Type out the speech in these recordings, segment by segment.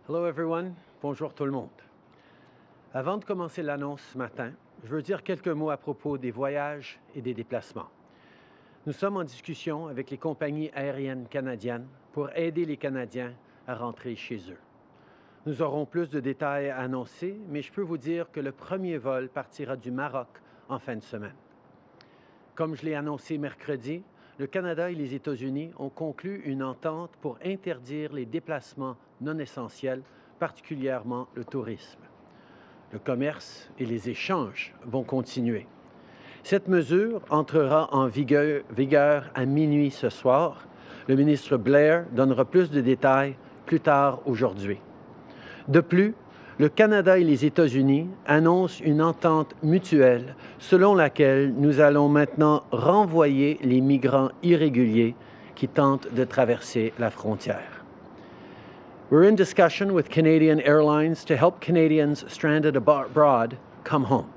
Hello everyone, bonjour tout le monde. Avant de commencer l'annonce ce matin, je veux dire quelques mots à propos des voyages et des déplacements. Nous sommes en discussion avec les compagnies aériennes canadiennes pour aider les Canadiens à rentrer chez eux. Nous aurons plus de détails à annoncer, mais je peux vous dire que le premier vol partira du Maroc en fin de semaine. Comme je l'ai annoncé mercredi, le Canada et les États-Unis ont conclu une entente pour interdire les déplacements non essentiels, particulièrement le tourisme. Le commerce et les échanges vont continuer. Cette mesure entrera en vigueur à minuit ce soir. Le ministre Blair donnera plus de détails plus tard aujourd'hui. De plus, le Canada et les États-Unis annoncent une entente mutuelle selon laquelle nous allons maintenant renvoyer les migrants irréguliers qui tentent de traverser la frontière. We're in discussion with Canadian Airlines to help Canadians stranded abroad come home.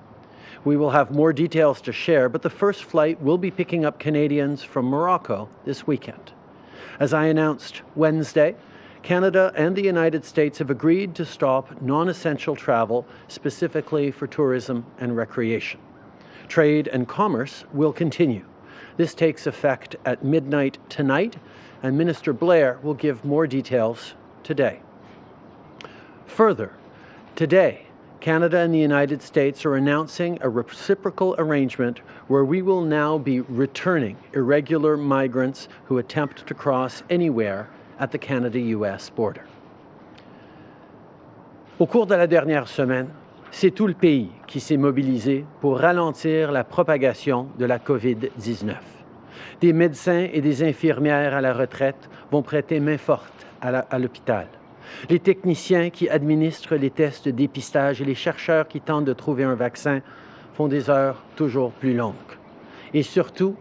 We will have more details to share, but the first flight will be picking up Canadians from Morocco this weekend. As I announced Wednesday, Canada and the United States have agreed to stop non-essential travel, specifically for tourism and recreation. Trade and commerce will continue. This takes effect at midnight tonight, and Minister Blair will give more details today. Further, today, Canada and the United States are announcing a reciprocal arrangement where we will now be returning irregular migrants who attempt to cross anywhere at the Canada-US border. Au cours de la dernière semaine, c'est tout le pays qui s'est mobilisé pour ralentir la propagation de la COVID-19. Des médecins et des infirmières à la retraite vont prêter main forte à l'hôpital. Les techniciens qui administrent les tests de dépistage et les chercheurs qui tentent de trouver un vaccin font des heures toujours plus longues. Et surtout,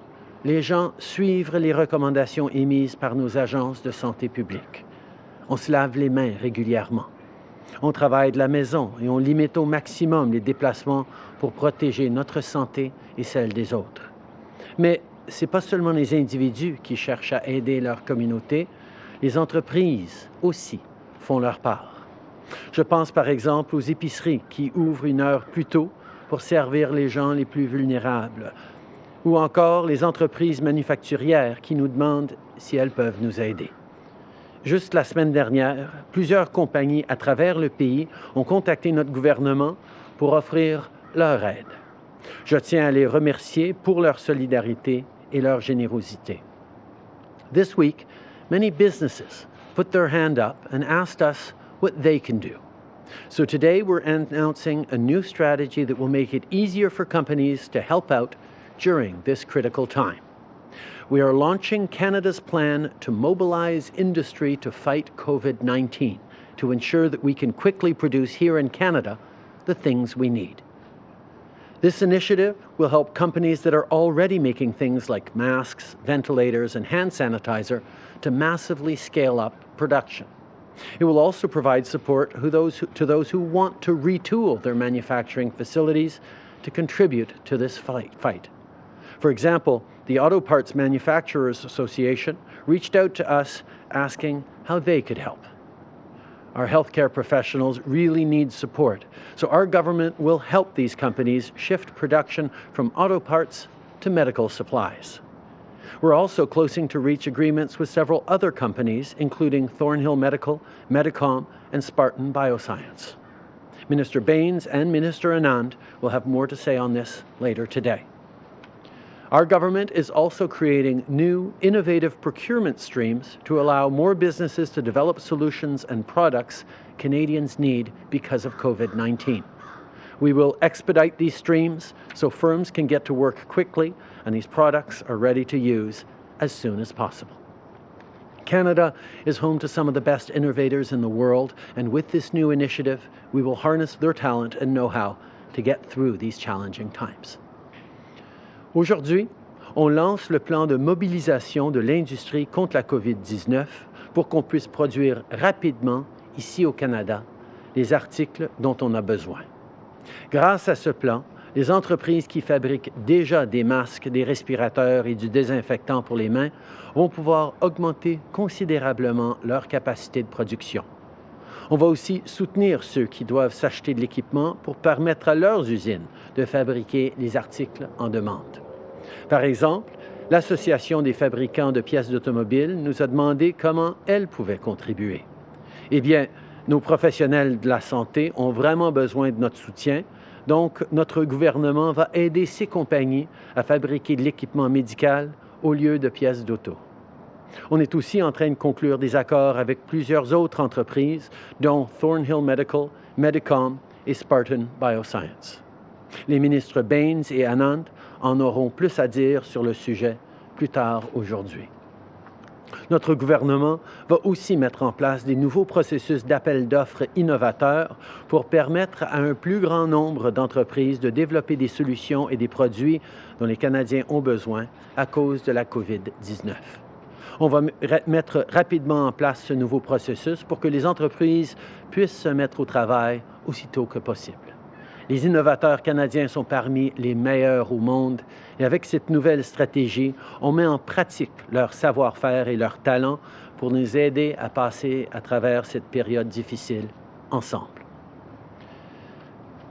les gens suivent les recommandations émises par nos agences de santé publique. On se lave les mains régulièrement. On travaille de la maison et on limite au maximum les déplacements pour protéger notre santé et celle des autres. Mais ce n'est pas seulement les individus qui cherchent à aider leur communauté, les entreprises aussi font leur part. Je pense par exemple aux épiceries qui ouvrent une heure plus tôt pour servir les gens les plus vulnérables, ou encore les entreprises manufacturières qui nous demandent si elles peuvent nous aider. Juste la semaine dernière, plusieurs compagnies à travers le pays ont contacté notre gouvernement pour offrir leur aide. Je tiens à les remercier pour leur solidarité et leur générosité. This week, many businesses put their hand up and asked us what they can do. So today we're announcing a new strategy that will make it easier for companies to help out during this critical time. We are launching Canada's plan to mobilize industry to fight COVID-19 to ensure that we can quickly produce here in Canada the things we need. This initiative will help companies that are already making things like masks, ventilators, and hand sanitizer to massively scale up production. It will also provide support to those who want to retool their manufacturing facilities to contribute to this fight. For example, the Auto Parts Manufacturers Association reached out to us asking how they could help. Our healthcare professionals really need support, so our government will help these companies shift production from auto parts to medical supplies. We're also closing to reach agreements with several other companies, including Thornhill Medical, Medicom, and Spartan Bioscience. Minister Baines and Minister Anand will have more to say on this later today. Our government is also creating new, innovative procurement streams to allow more businesses to develop solutions and products Canadians need because of COVID-19. We will expedite these streams so firms can get to work quickly and these products are ready to use as soon as possible. Canada is home to some of the best innovators in the world, and with this new initiative, we will harness their talent and know-how to get through these challenging times. Aujourd'hui, on lance le plan de mobilisation de l'industrie contre la COVID-19 pour qu'on puisse produire rapidement, ici au Canada, les articles dont on a besoin. Grâce à ce plan, les entreprises qui fabriquent déjà des masques, des respirateurs et du désinfectant pour les mains vont pouvoir augmenter considérablement leur capacité de production. On va aussi soutenir ceux qui doivent s'acheter de l'équipement pour permettre à leurs usines de fabriquer les articles en demande. Par exemple, l'Association des fabricants de pièces d'automobile nous a demandé comment elle pouvait contribuer. Eh bien, nos professionnels de la santé ont vraiment besoin de notre soutien, donc notre gouvernement va aider ces compagnies à fabriquer de l'équipement médical au lieu de pièces d'auto. On est aussi en train de conclure des accords avec plusieurs autres entreprises, dont Thornhill Medical, Medicom et Spartan Bioscience. Les ministres Baines et Anand en auront plus à dire sur le sujet plus tard aujourd'hui. Notre gouvernement va aussi mettre en place des nouveaux processus d'appel d'offres innovateurs pour permettre à un plus grand nombre d'entreprises de développer des solutions et des produits dont les Canadiens ont besoin à cause de la COVID-19. On va mettre rapidement en place ce nouveau processus pour que les entreprises puissent se mettre au travail aussitôt que possible. Les innovateurs canadiens sont parmi les meilleurs au monde et avec cette nouvelle stratégie, on met en pratique leur savoir-faire et leur talent pour nous aider à passer à travers cette période difficile ensemble.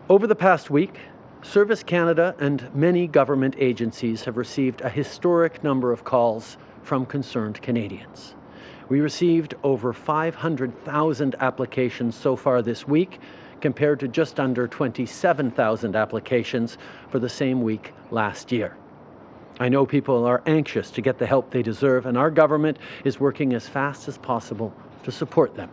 Over the past week, Service Canada and many government agencies have received a historic number of calls from concerned Canadians. We received over 500,000 applications so far this week, compared to just under 27,000 applications for the same week last year. I know people are anxious to get the help they deserve, and our government is working as fast as possible to support them.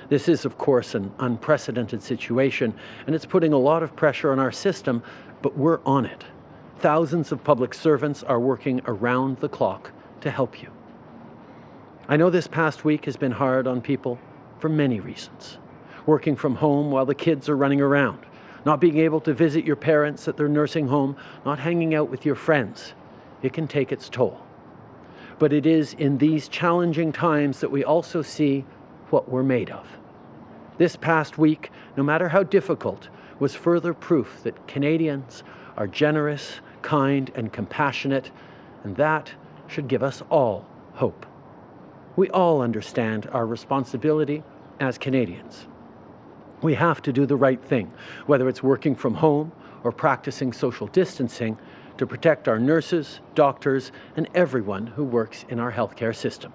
This is, of course, an unprecedented situation, and it's putting a lot of pressure on our system, but we're on it. Thousands of public servants are working around the clock to help you. I know this past week has been hard on people for many reasons. Working from home while the kids are running around, not being able to visit your parents at their nursing home, not hanging out with your friends. It can take its toll. But it is in these challenging times that we also see what we're made of. This past week, no matter how difficult, was further proof that Canadians are generous, kind, and compassionate, and that should give us all hope. We all understand our responsibility as Canadians. We have to do the right thing, whether it's working from home or practicing social distancing, to protect our nurses, doctors, and everyone who works in our healthcare system.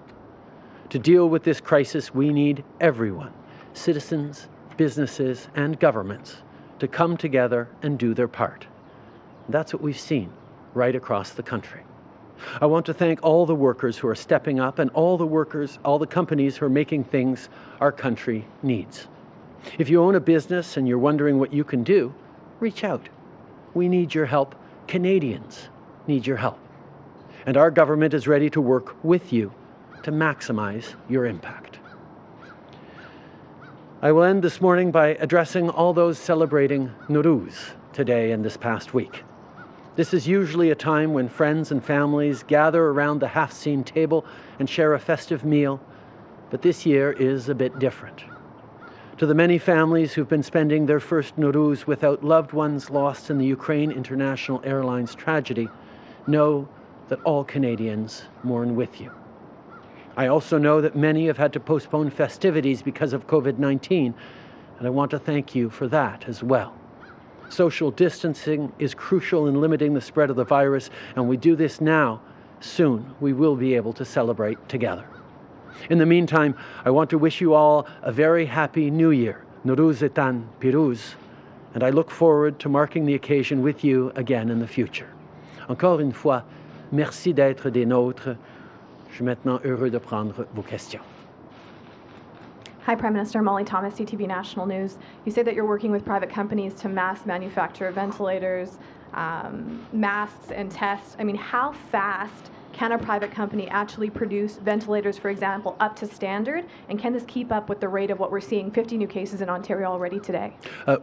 To deal with this crisis, we need everyone, citizens, businesses, and governments, to come together and do their part. That's what we've seen right across the country. I want to thank all the workers who are stepping up and all the companies who are making things our country needs. If you own a business and you're wondering what you can do, reach out. We need your help. Canadians need your help. And our government is ready to work with you to maximize your impact. I will end this morning by addressing all those celebrating Nowruz today and this past week. This is usually a time when friends and families gather around the half-seen table and share a festive meal, but this year is a bit different. To the many families who've been spending their first Nowruz without loved ones lost in the Ukraine International Airlines tragedy, know that all Canadians mourn with you. I also know that many have had to postpone festivities because of COVID-19, and I want to thank you for that as well. Social distancing is crucial in limiting the spread of the virus, and we do this now. Soon we will be able to celebrate together. In the meantime, I want to wish you all a very happy New Year, Nowruz Etan Piruz, and I look forward to marking the occasion with you again in the future. Encore une fois, merci d'être des nôtres. Je suis maintenant heureux de prendre vos questions. Hi, Prime Minister. Molly Thomas, CTV National News. You say that you're working with private companies to mass manufacture ventilators, masks, and tests. I mean, how fast can a private company actually produce ventilators, for example, up to standard? And can this keep up with the rate of what we're seeing, 50 new cases in Ontario already today?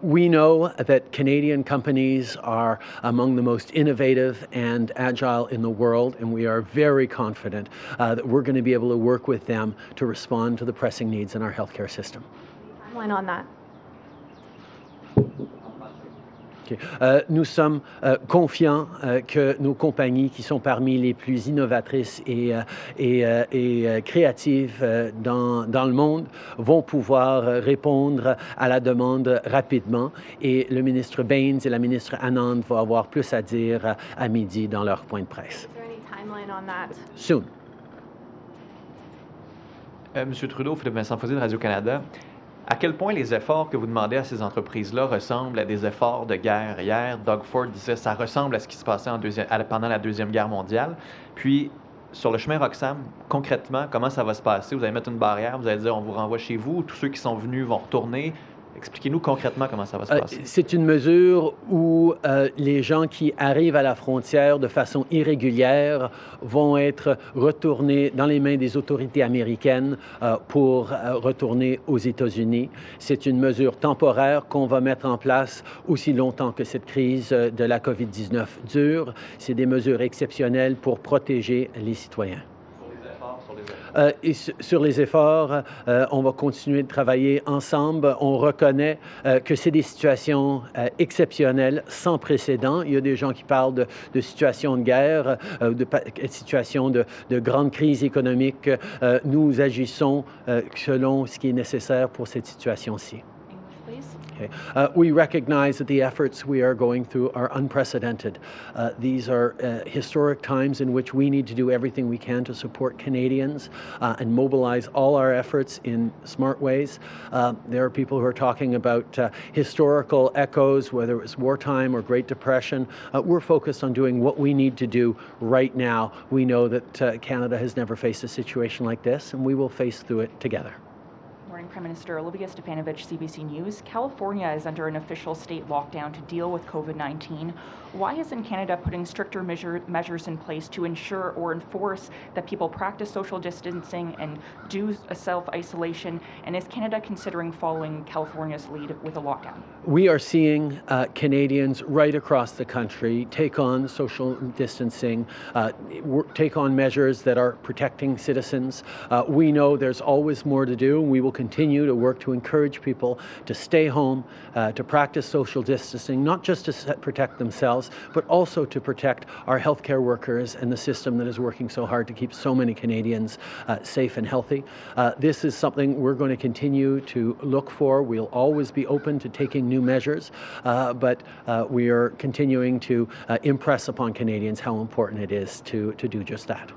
We know that Canadian companies are among the most innovative and agile in the world, and we are very confident that we're going to be able to work with them to respond to the pressing needs in our healthcare system. Timeline on that? OK. Nous sommes confiants que nos compagnies, qui sont parmi les plus innovatrices et créatives dans le monde, vont pouvoir répondre à la demande rapidement. Et le ministre Baines et la ministre Anand vont avoir plus à dire à midi dans leur point de presse. Is there any timeline on that? Soon. Monsieur Trudeau, Philippe Vincent Fossé de Radio-Canada. À quel point les efforts que vous demandez à ces entreprises-là ressemblent à des efforts de guerre? Hier, Doug Ford disait que ça ressemble à ce qui se passait pendant la Deuxième Guerre mondiale. Puis, sur le chemin Roxham, concrètement, comment ça va se passer? Vous allez mettre une barrière, vous allez dire on vous renvoie chez vous, tous ceux qui sont venus vont retourner. Expliquez-nous concrètement comment ça va se passer. C'est une mesure où les gens qui arrivent à la frontière de façon irrégulière vont être retournés dans les mains des autorités américaines pour retourner aux États-Unis. C'est une mesure temporaire qu'on va mettre en place aussi longtemps que cette crise de la COVID-19 dure. C'est des mesures exceptionnelles pour protéger les citoyens. Et sur les efforts, on va continuer de travailler ensemble. On reconnaît que c'est des situations exceptionnelles, sans précédent. Il y a des gens qui parlent de situations de guerre, de situations de grande crise économique. Nous agissons selon ce qui est nécessaire pour cette situation-ci. Okay. We recognize that the efforts we are going through are unprecedented. These are historic times in which we need to do everything we can to support Canadians and mobilize all our efforts in smart ways. There are people who are talking about historical echoes, whether it was wartime or Great Depression. We're focused on doing what we need to do right now. We know that Canada has never faced a situation like this, and we will face through it together. Morning, Prime Minister. Olivia Stefanovich, CBC News. California is under an official state lockdown to deal with COVID-19. Why isn't Canada putting stricter measures in place to ensure or enforce that people practice social distancing and do a self-isolation? And is Canada considering following California's lead with a lockdown? We are seeing Canadians right across the country take on social distancing, take on measures that are protecting citizens. We know there's always more to do. We will continue to work to encourage people to stay home, to practice social distancing, not just to protect themselves, but also to protect our healthcare workers and the system that is working so hard to keep so many Canadians safe and healthy. This is something we're going to continue to look for. We'll always be open to taking new measures, but we are continuing to impress upon Canadians how important it is to do just that.